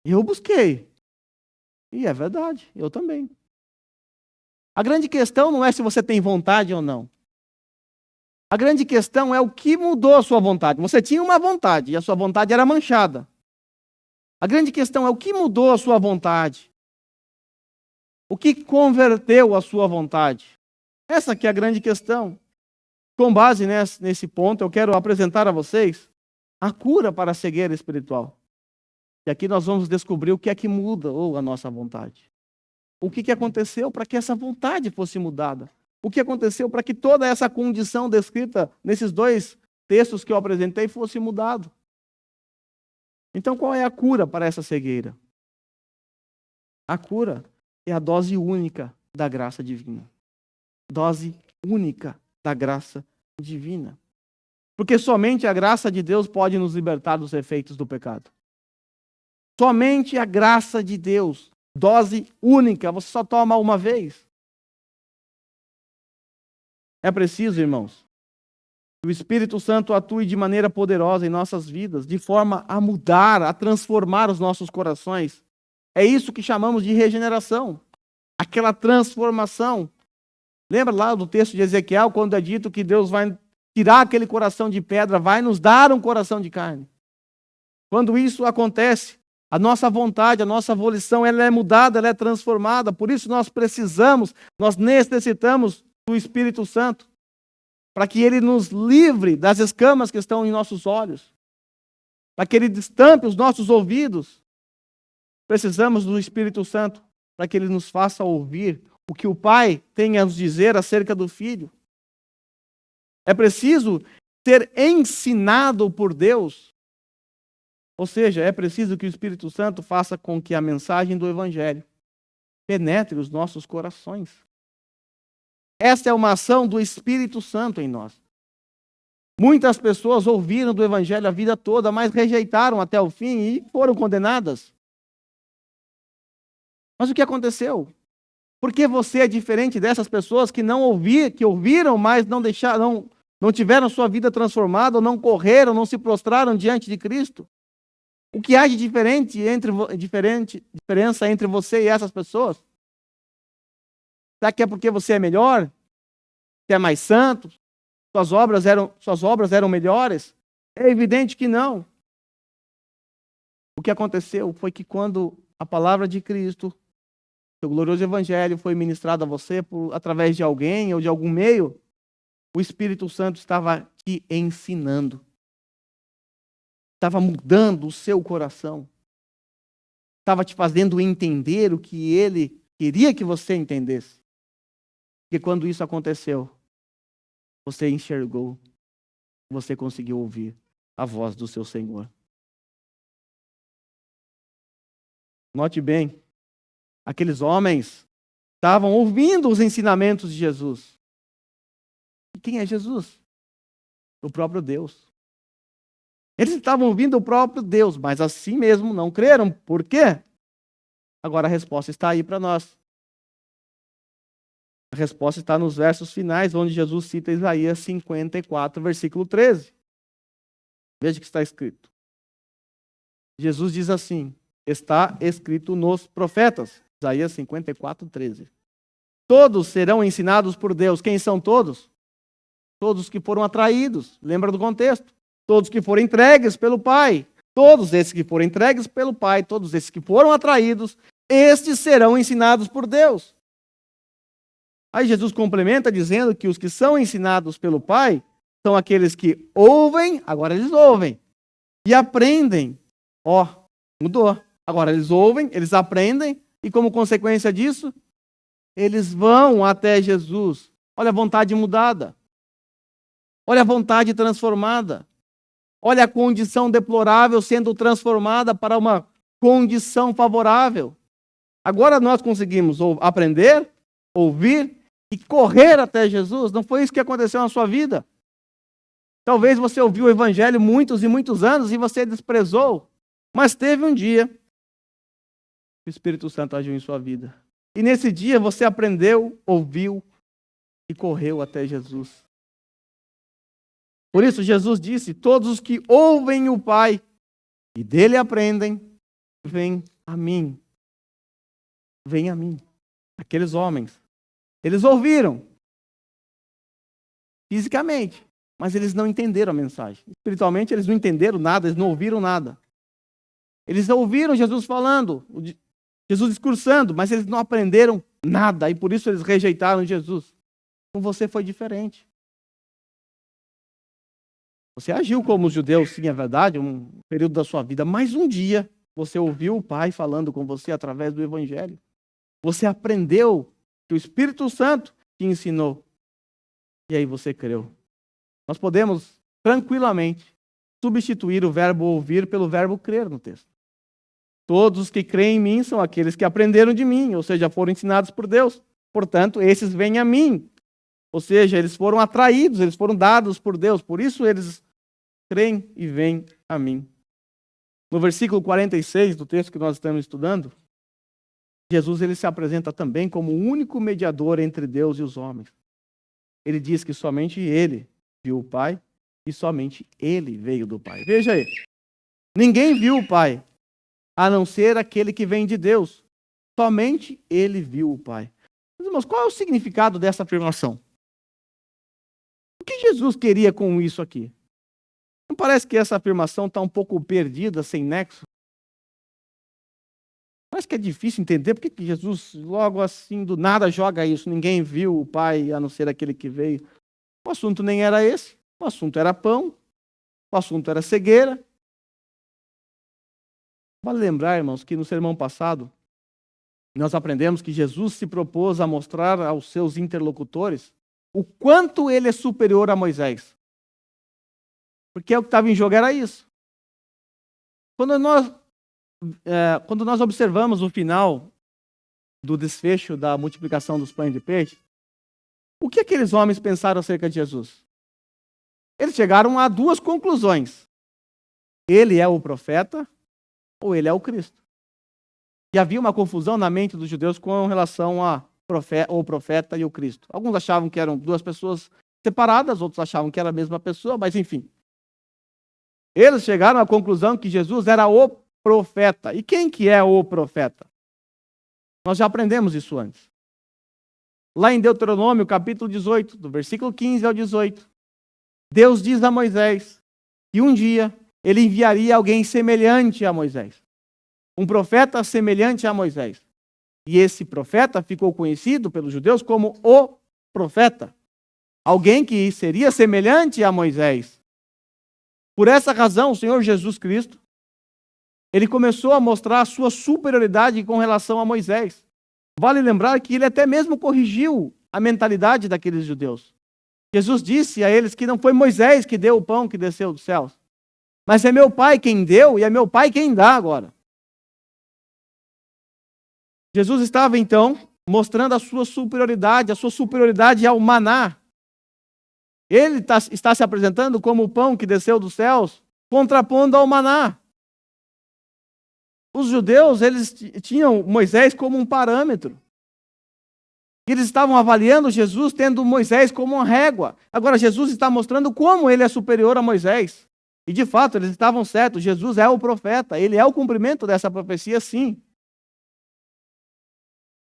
Eu busquei. E é verdade, eu também. A grande questão não é se você tem vontade ou não. A grande questão é o que mudou a sua vontade. Você tinha uma vontade e a sua vontade era manchada. A grande questão é o que mudou a sua vontade. O que converteu a sua vontade? Essa que é a grande questão. Com base nesse ponto, eu quero apresentar a vocês a cura para a cegueira espiritual. E aqui nós vamos descobrir o que é que muda a nossa vontade. O que aconteceu para que essa vontade fosse mudada? O que aconteceu para que toda essa condição descrita nesses dois textos que eu apresentei fosse mudado? Então, qual é a cura para essa cegueira? A cura é a dose única da graça divina. Dose única da graça divina. Porque somente a graça de Deus pode nos libertar dos efeitos do pecado. Somente a graça de Deus. Dose única, você só toma uma vez. É preciso, irmãos, que o Espírito Santo atue de maneira poderosa em nossas vidas, de forma a mudar, a transformar os nossos corações. É isso que chamamos de regeneração. Aquela transformação. Lembra lá do texto de Ezequiel, quando é dito que Deus vai tirar aquele coração de pedra, vai nos dar um coração de carne. Quando isso acontece, a nossa vontade, a nossa volição, ela é mudada, ela é transformada. Por isso nós necessitamos do Espírito Santo, para que ele nos livre das escamas que estão em nossos olhos, para que ele destampe os nossos ouvidos. Precisamos do Espírito Santo para que ele nos faça ouvir o que o Pai tem a nos dizer acerca do Filho. É preciso ser ensinado por Deus. Ou seja, é preciso que o Espírito Santo faça com que a mensagem do Evangelho penetre os nossos corações. Essa é uma ação do Espírito Santo em nós. Muitas pessoas ouviram do Evangelho a vida toda, mas rejeitaram até o fim e foram condenadas. Mas o que aconteceu? Por que você é diferente dessas pessoas que que ouviram, mas não tiveram sua vida transformada, ou não correram, não se prostraram diante de Cristo? O que há de diferença entre você e essas pessoas? Será que é porque você é melhor? Você é mais santo? Suas obras eram melhores? É evidente que não. O que aconteceu foi que quando a palavra de Cristo, o glorioso Evangelho, foi ministrado a você através de alguém ou de algum meio, o Espírito Santo estava te ensinando. Estava mudando o seu coração. Estava te fazendo entender o que ele queria que você entendesse. Porque quando isso aconteceu, você enxergou, você conseguiu ouvir a voz do seu Senhor. Note bem, aqueles homens estavam ouvindo os ensinamentos de Jesus. E quem é Jesus? O próprio Deus. Eles estavam ouvindo o próprio Deus, mas assim mesmo não creram. Por quê? Agora a resposta está aí para nós. A resposta está nos versos finais, onde Jesus cita Isaías 54, versículo 13. Veja o que está escrito. Jesus diz assim, está escrito nos profetas. Isaías 54, 13. Todos serão ensinados por Deus. Quem são todos? Todos que foram atraídos. Lembra do contexto? Todos que foram entregues pelo Pai. Todos esses que foram entregues pelo Pai, todos esses que foram atraídos, estes serão ensinados por Deus. Aí Jesus complementa dizendo que os que são ensinados pelo Pai são aqueles que ouvem, agora eles ouvem, e aprendem. Mudou. Agora eles ouvem, eles aprendem, E como consequência disso, eles vão até Jesus. Olha a vontade mudada. Olha a vontade transformada. Olha a condição deplorável sendo transformada para uma condição favorável. Agora nós conseguimos aprender, ouvir e correr até Jesus. Não foi isso que aconteceu na sua vida. Talvez você ouviu o evangelho muitos e muitos anos e você desprezou. Mas teve um dia que o Espírito Santo agiu em sua vida. E nesse dia você aprendeu, ouviu e correu até Jesus. Por isso Jesus disse: todos os que ouvem o Pai e dele aprendem, vêm a mim. Vêm a mim. Aqueles homens. Eles ouviram fisicamente, mas eles não entenderam a mensagem. Espiritualmente eles não entenderam nada, eles não ouviram nada. Eles ouviram Jesus falando, Jesus discursando, mas eles não aprenderam nada e por isso eles rejeitaram Jesus. Com você foi diferente. Você agiu como os judeus, sim, é verdade, um período da sua vida, mas um dia você ouviu o Pai falando com você através do Evangelho. Você aprendeu que o Espírito Santo te ensinou. E aí você creu. Nós podemos tranquilamente substituir o verbo ouvir pelo verbo crer no texto. Todos os que creem em mim são aqueles que aprenderam de mim, ou seja, foram ensinados por Deus. Portanto, esses vêm a mim. Ou seja, eles foram atraídos, eles foram dados por Deus. Por isso eles creem e vêm a mim. No versículo 46 do texto que nós estamos estudando, Jesus ele se apresenta também como o único mediador entre Deus e os homens. Ele diz que somente ele viu o Pai e somente ele veio do Pai. Veja aí. Ninguém viu o Pai, a não ser aquele que vem de Deus. Somente ele viu o Pai. Mas, irmãos, qual é o significado dessa afirmação? O que Jesus queria com isso aqui? Não parece que essa afirmação está um pouco perdida, sem nexo? Parece que é difícil entender porque que Jesus, logo assim, do nada, joga isso. Ninguém viu o Pai, a não ser aquele que veio. O assunto nem era esse. O assunto era pão. O assunto era cegueira. Vale lembrar, irmãos, que no sermão passado, nós aprendemos que Jesus se propôs a mostrar aos seus interlocutores o quanto ele é superior a Moisés. Porque o que estava em jogo era isso. Quando nós observamos o final do desfecho da multiplicação dos pães de peixe, o que aqueles homens pensaram acerca de Jesus? Eles chegaram a duas conclusões. Ele é o profeta ou ele é o Cristo. E havia uma confusão na mente dos judeus com relação a o profeta e o Cristo. Alguns achavam que eram duas pessoas separadas, outros achavam que era a mesma pessoa, mas enfim. Eles chegaram à conclusão que Jesus era o profeta. E quem que é o profeta? Nós já aprendemos isso antes. Lá em Deuteronômio, capítulo 18, do versículo 15 ao 18, Deus diz a Moisés que um dia ele enviaria alguém semelhante a Moisés. Um profeta semelhante a Moisés. E esse profeta ficou conhecido pelos judeus como o profeta. Alguém que seria semelhante a Moisés. Por essa razão, o Senhor Jesus Cristo, ele começou a mostrar a sua superioridade com relação a Moisés. Vale lembrar que ele até mesmo corrigiu a mentalidade daqueles judeus. Jesus disse a eles que não foi Moisés que deu o pão que desceu dos céus, mas é meu Pai quem deu e é meu Pai quem dá agora. Jesus estava, então, mostrando a sua superioridade ao maná. Ele está se apresentando como o pão que desceu dos céus, contrapondo ao maná. Os judeus, eles tinham Moisés como um parâmetro. Eles estavam avaliando Jesus tendo Moisés como uma régua. Agora, Jesus está mostrando como ele é superior a Moisés. E, de fato, eles estavam certos. Jesus é o profeta. Ele é o cumprimento dessa profecia, sim.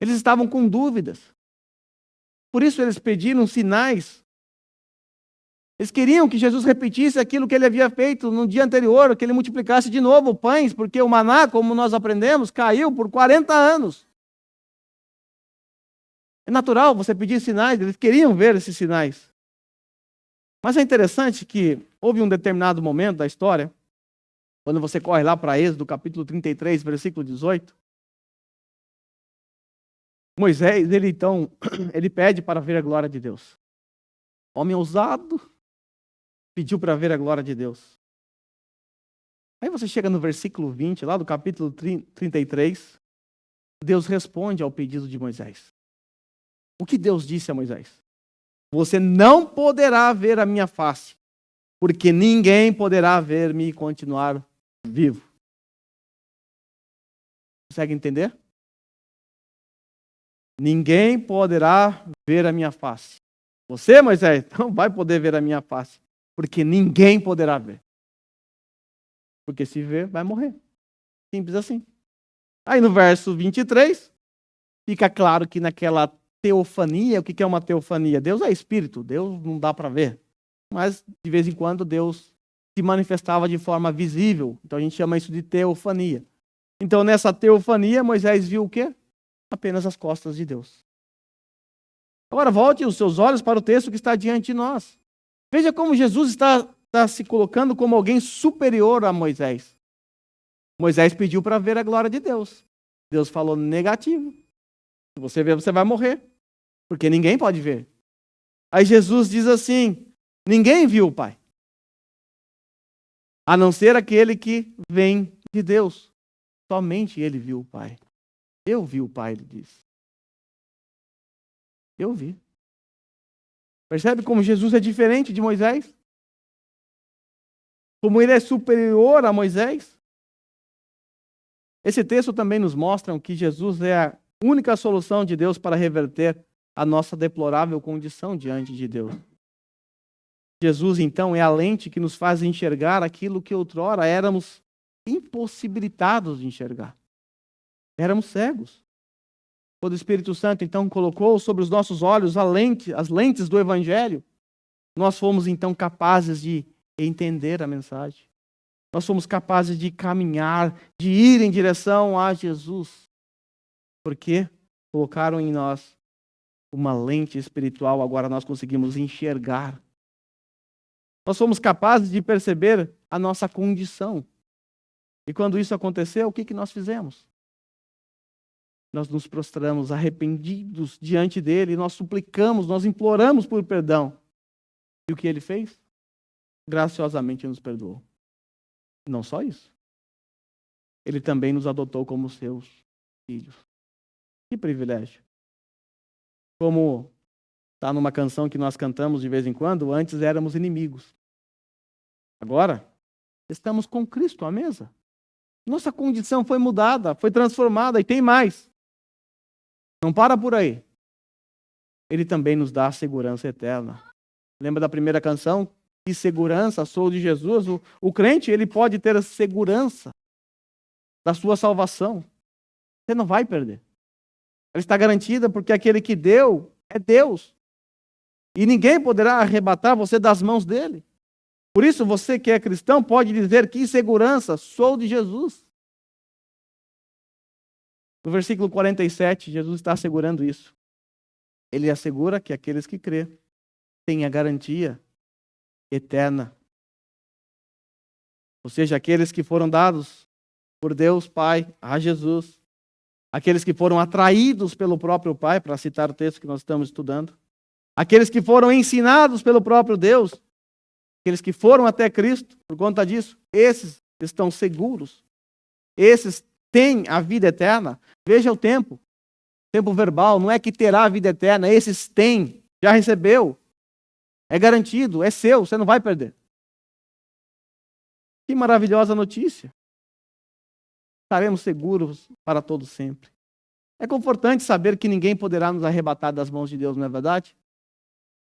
Eles estavam com dúvidas. Por isso eles pediram sinais. Eles queriam que Jesus repetisse aquilo que ele havia feito no dia anterior, que ele multiplicasse de novo pães, porque o maná, como nós aprendemos, caiu por 40 anos. É natural você pedir sinais, eles queriam ver esses sinais. Mas é interessante que houve um determinado momento da história, quando você corre lá para Êxodo, capítulo 33, versículo 18, Moisés, ele então, ele pede para ver a glória de Deus. Homem ousado, pediu para ver a glória de Deus. Aí você chega no versículo 20, lá do capítulo 33, Deus responde ao pedido de Moisés. O que Deus disse a Moisés? Você não poderá ver a minha face, porque ninguém poderá ver-me e continuar vivo. Consegue entender? Ninguém poderá ver a minha face. Você, Moisés, não vai poder ver a minha face, porque ninguém poderá ver. Porque se ver, vai morrer. Simples assim. Aí no verso 23, fica claro que naquela teofania, o que é uma teofania? Deus é espírito, Deus não dá para ver. Mas de vez em quando Deus se manifestava de forma visível. Então a gente chama isso de teofania. Então nessa teofania, Moisés viu o quê? Apenas as costas de Deus. Agora volte os seus olhos para o texto que está diante de nós. Veja como Jesus está se colocando como alguém superior a Moisés. Moisés pediu para ver a glória de Deus. Deus falou negativo. Se você ver, você vai morrer. Porque ninguém pode ver. Aí Jesus diz assim: ninguém viu o Pai, a não ser aquele que vem de Deus. Somente ele viu o Pai. Eu vi o Pai, ele diz. Eu vi. Percebe como Jesus é diferente de Moisés? Como ele é superior a Moisés? Esse texto também nos mostra que Jesus é a única solução de Deus para reverter a nossa deplorável condição diante de Deus. Jesus, então, é a lente que nos faz enxergar aquilo que outrora éramos impossibilitados de enxergar. Éramos cegos. Quando o Espírito Santo, então, colocou sobre os nossos olhos as lentes do Evangelho, nós fomos, então, capazes de entender a mensagem. Nós fomos capazes de caminhar, de ir em direção a Jesus. Porque colocaram em nós uma lente espiritual, agora nós conseguimos enxergar. Nós fomos capazes de perceber a nossa condição. E quando isso aconteceu, o que nós fizemos? Nós nos prostramos arrependidos diante dele, nós suplicamos, nós imploramos por perdão. E o que ele fez? Graciosamente nos perdoou. Não só isso. Ele também nos adotou como seus filhos. Que privilégio. Como está numa canção que nós cantamos de vez em quando, antes éramos inimigos. Agora, estamos com Cristo à mesa. Nossa condição foi mudada, foi transformada e tem mais. Não para por aí. Ele também nos dá a segurança eterna. Lembra da primeira canção? Que segurança sou de Jesus. O crente, ele pode ter a segurança da sua salvação. Você não vai perder. Ela está garantida porque aquele que deu é Deus. E ninguém poderá arrebatar você das mãos dele. Por isso, você que é cristão pode dizer: que segurança sou de Jesus. No versículo 47, Jesus está assegurando isso. Ele assegura que aqueles que crê têm a garantia eterna. Ou seja, aqueles que foram dados por Deus Pai a Jesus, aqueles que foram atraídos pelo próprio Pai, para citar o texto que nós estamos estudando, aqueles que foram ensinados pelo próprio Deus, aqueles que foram até Cristo por conta disso, esses estão seguros. Esses têm a vida eterna. Veja o tempo verbal, não é que terá a vida eterna, esses têm, já recebeu. É garantido, é seu, você não vai perder. Que maravilhosa notícia. Estaremos seguros para todo sempre. É confortante saber que ninguém poderá nos arrebatar das mãos de Deus, não é verdade?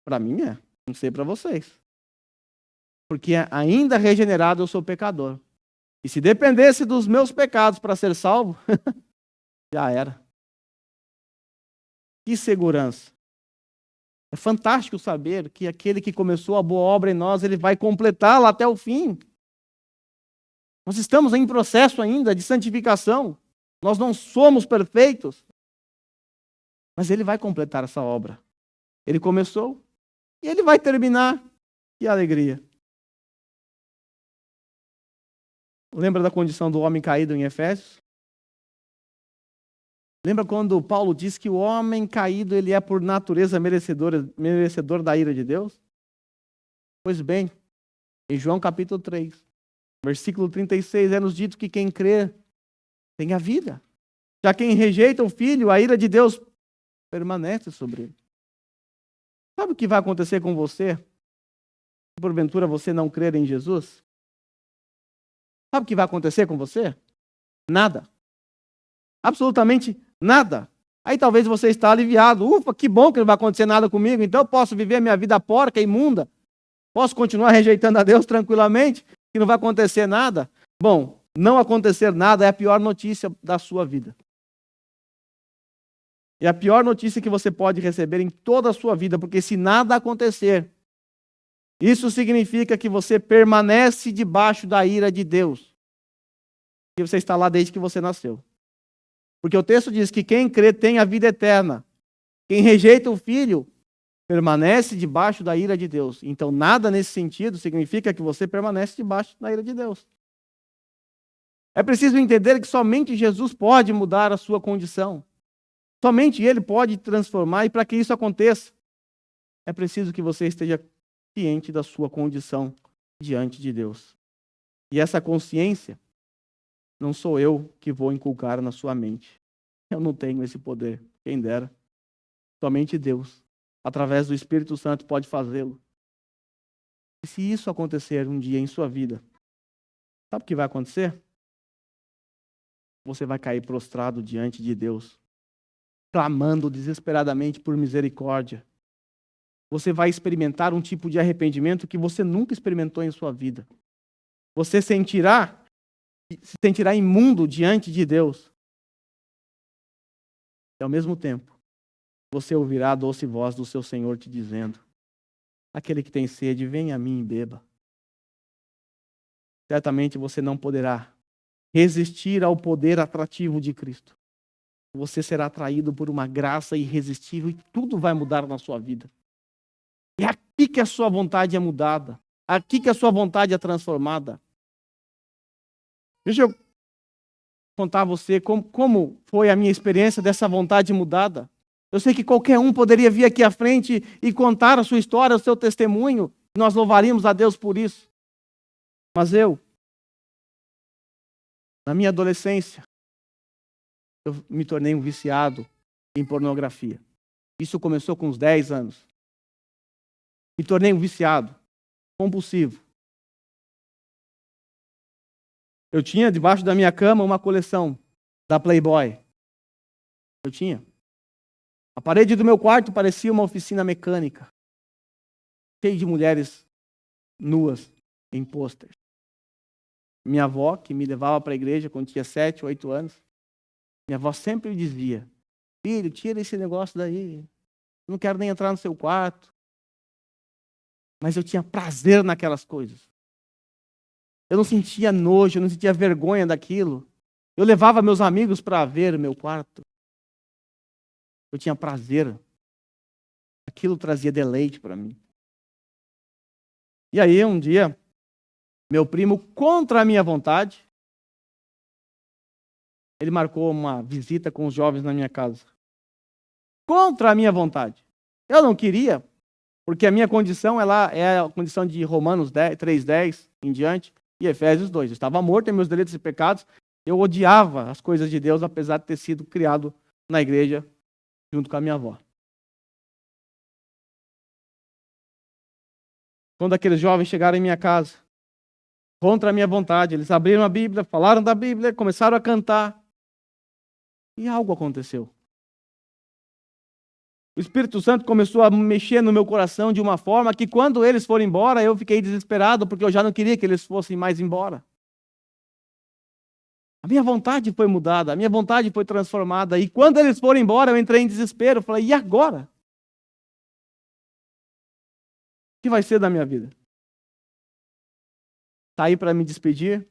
Para mim é, não sei para vocês. Porque ainda regenerado eu sou pecador. E se dependesse dos meus pecados para ser salvo, já era. Que segurança. É fantástico saber que aquele que começou a boa obra em nós, ele vai completá-la até o fim. Nós estamos em processo ainda de santificação. Nós não somos perfeitos. Mas ele vai completar essa obra. Ele começou e ele vai terminar. Que alegria. Lembra da condição do homem caído em Efésios? Lembra quando Paulo diz que o homem caído ele é por natureza merecedor da ira de Deus? Pois bem, em João capítulo 3, versículo 36, é nos dito que quem crê tem a vida. Já quem rejeita o Filho, a ira de Deus permanece sobre ele. Sabe o que vai acontecer com você? Se porventura você não crer em Jesus? Sabe o que vai acontecer com você? Nada. Absolutamente nada. Aí talvez você está aliviado. Ufa, que bom que não vai acontecer nada comigo. Então eu posso viver a minha vida porca, imunda. Posso continuar rejeitando a Deus tranquilamente, que não vai acontecer nada. Bom, não acontecer nada é a pior notícia da sua vida. É a pior notícia que você pode receber em toda a sua vida, porque se nada acontecer, isso significa que você permanece debaixo da ira de Deus. E você está lá desde que você nasceu. Porque o texto diz que quem crê tem a vida eterna. Quem rejeita o Filho permanece debaixo da ira de Deus. Então, nada nesse sentido significa que você permanece debaixo da ira de Deus. É preciso entender que somente Jesus pode mudar a sua condição. Somente Ele pode transformar, e para que isso aconteça, é preciso que você esteja ciente da sua condição diante de Deus. E essa consciência não sou eu que vou inculcar na sua mente. Eu não tenho esse poder, quem dera. Somente Deus, através do Espírito Santo, pode fazê-lo. E se isso acontecer um dia em sua vida, sabe o que vai acontecer? Você vai cair prostrado diante de Deus, clamando desesperadamente por misericórdia. Você vai experimentar um tipo de arrependimento que você nunca experimentou em sua vida. Você se sentirá imundo diante de Deus. E ao mesmo tempo, você ouvirá a doce voz do seu Senhor te dizendo: aquele que tem sede, venha a mim e beba. Certamente você não poderá resistir ao poder atrativo de Cristo. Você será atraído por uma graça irresistível e tudo vai mudar na sua vida. É aqui que a sua vontade é mudada. Aqui que a sua vontade é transformada. Deixa eu contar a você como foi a minha experiência dessa vontade mudada. Eu sei que qualquer um poderia vir aqui à frente e contar a sua história, o seu testemunho. Nós louvaríamos a Deus por isso. Mas eu, na minha adolescência, eu me tornei um viciado em pornografia. Isso começou com uns 10 anos. Me tornei um viciado, compulsivo. Eu tinha debaixo da minha cama uma coleção da Playboy. Eu tinha. A parede do meu quarto parecia uma oficina mecânica, cheia de mulheres nuas em pôster. Minha avó, que me levava para a igreja quando tinha 7, 8 anos, minha avó sempre dizia: filho, tira esse negócio daí. Não quero nem entrar no seu quarto. Mas eu tinha prazer naquelas coisas. Eu não sentia nojo, eu não sentia vergonha daquilo. Eu levava meus amigos para ver o meu quarto. Eu tinha prazer. Aquilo trazia deleite para mim. E aí, um dia, meu primo, contra a minha vontade, ele marcou uma visita com os jovens na minha casa. Contra a minha vontade. Eu não queria, porque a minha condição ela é a condição de Romanos 3:10 em diante e Efésios 2. Eu estava morto em meus delitos e pecados. Eu odiava as coisas de Deus, apesar de ter sido criado na igreja junto com a minha avó. Quando aqueles jovens chegaram em minha casa, contra a minha vontade, eles abriram a Bíblia, falaram da Bíblia, começaram a cantar. E algo aconteceu. O Espírito Santo começou a mexer no meu coração de uma forma que quando eles foram embora, eu fiquei desesperado, porque eu já não queria que eles fossem mais embora. A minha vontade foi mudada, a minha vontade foi transformada. E quando eles foram embora, eu entrei em desespero. Falei, e agora? O que vai ser da minha vida? Saí para me despedir.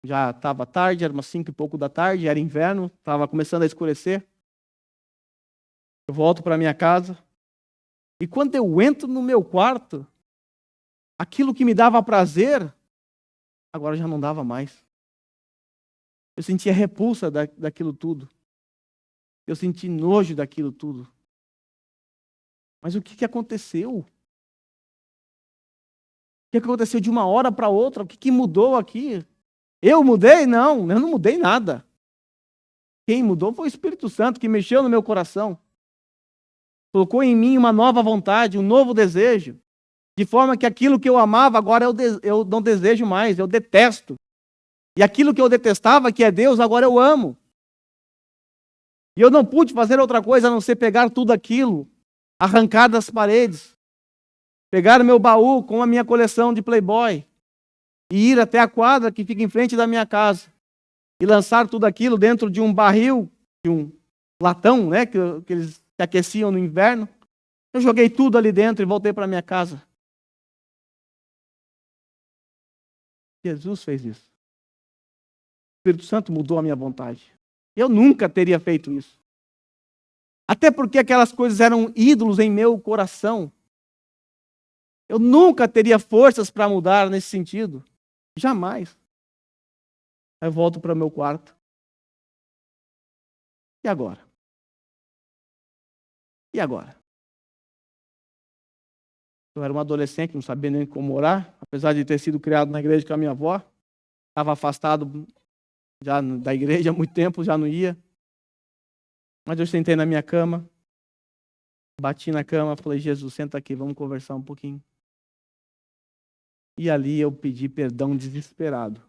Já estava tarde, era umas 5 e pouco da tarde, era inverno, estava começando a escurecer. Eu volto para minha casa. E quando eu entro no meu quarto, aquilo que me dava prazer, agora já não dava mais. Eu sentia repulsa daquilo tudo. Eu senti nojo daquilo tudo. Mas o que aconteceu? O que aconteceu de uma hora para outra? O que mudou aqui? Eu mudei? Não, eu não mudei nada. Quem mudou foi o Espírito Santo, que mexeu no meu coração. Colocou em mim uma nova vontade, um novo desejo. De forma que aquilo que eu amava, agora eu não desejo mais, eu detesto. E aquilo que eu detestava, que é Deus, agora eu amo. E eu não pude fazer outra coisa a não ser pegar tudo aquilo, arrancar das paredes, pegar o meu baú com a minha coleção de Playboy e ir até a quadra que fica em frente da minha casa e lançar tudo aquilo dentro de um barril, de um latão, né, que eles se aqueciam no inverno. Eu joguei tudo ali dentro e voltei para minha casa. Jesus fez isso. O Espírito Santo mudou a minha vontade. Eu nunca teria feito isso. Até porque aquelas coisas eram ídolos em meu coração. Eu nunca teria forças para mudar nesse sentido. Jamais. Aí eu volto para o meu quarto. E agora? E agora? Eu era um adolescente, não sabia nem como orar. Apesar de ter sido criado na igreja com a minha avó. Estava afastado já da igreja há muito tempo, já não ia. Mas eu sentei na minha cama. Bati na cama, falei, Jesus, senta aqui, vamos conversar um pouquinho. E ali eu pedi perdão desesperado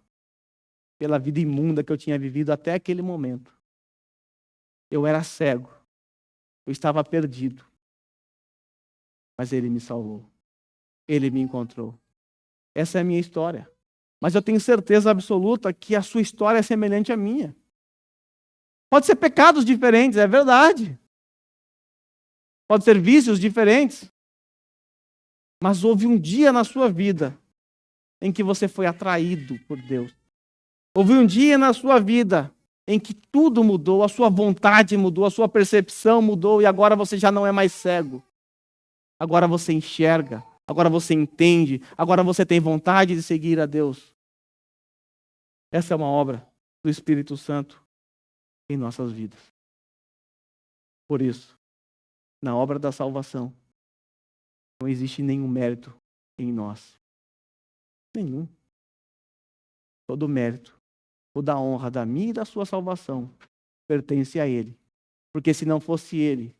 pela vida imunda que eu tinha vivido até aquele momento. Eu era cego. Eu estava perdido. Mas Ele me salvou. Ele me encontrou. Essa é a minha história. Mas eu tenho certeza absoluta que a sua história é semelhante à minha. Pode ser pecados diferentes, é verdade. Pode ser vícios diferentes. Mas houve um dia na sua vida em que você foi atraído por Deus. Houve um dia na sua vida em que tudo mudou, a sua vontade mudou, a sua percepção mudou e agora você já não é mais cego. Agora você enxerga, agora você entende, agora você tem vontade de seguir a Deus. Essa é uma obra do Espírito Santo em nossas vidas. Por isso, na obra da salvação, não existe nenhum mérito em nós. Nenhum. Todo mérito, toda a honra da minha e da sua salvação pertence a Ele. Porque se não fosse Ele,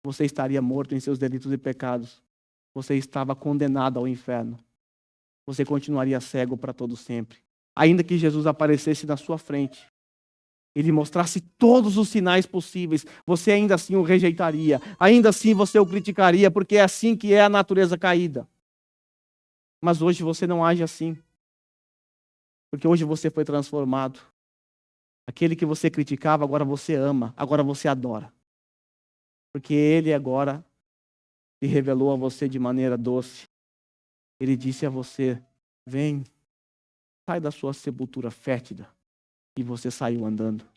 você estaria morto em seus delitos e pecados. Você estava condenado ao inferno. Você continuaria cego para todo sempre. Ainda que Jesus aparecesse na sua frente, Ele mostrasse todos os sinais possíveis, você ainda assim o rejeitaria. Ainda assim você o criticaria, porque é assim que é a natureza caída. Mas hoje você não age assim. Porque hoje você foi transformado. Aquele que você criticava, agora você ama, agora você adora. Porque Ele agora se revelou a você de maneira doce. Ele disse a você, vem, sai da sua sepultura fétida. E você saiu andando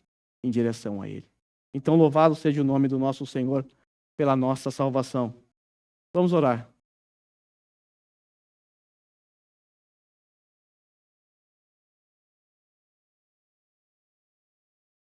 em direção a Ele. Então louvado seja o nome do nosso Senhor pela nossa salvação. Vamos orar.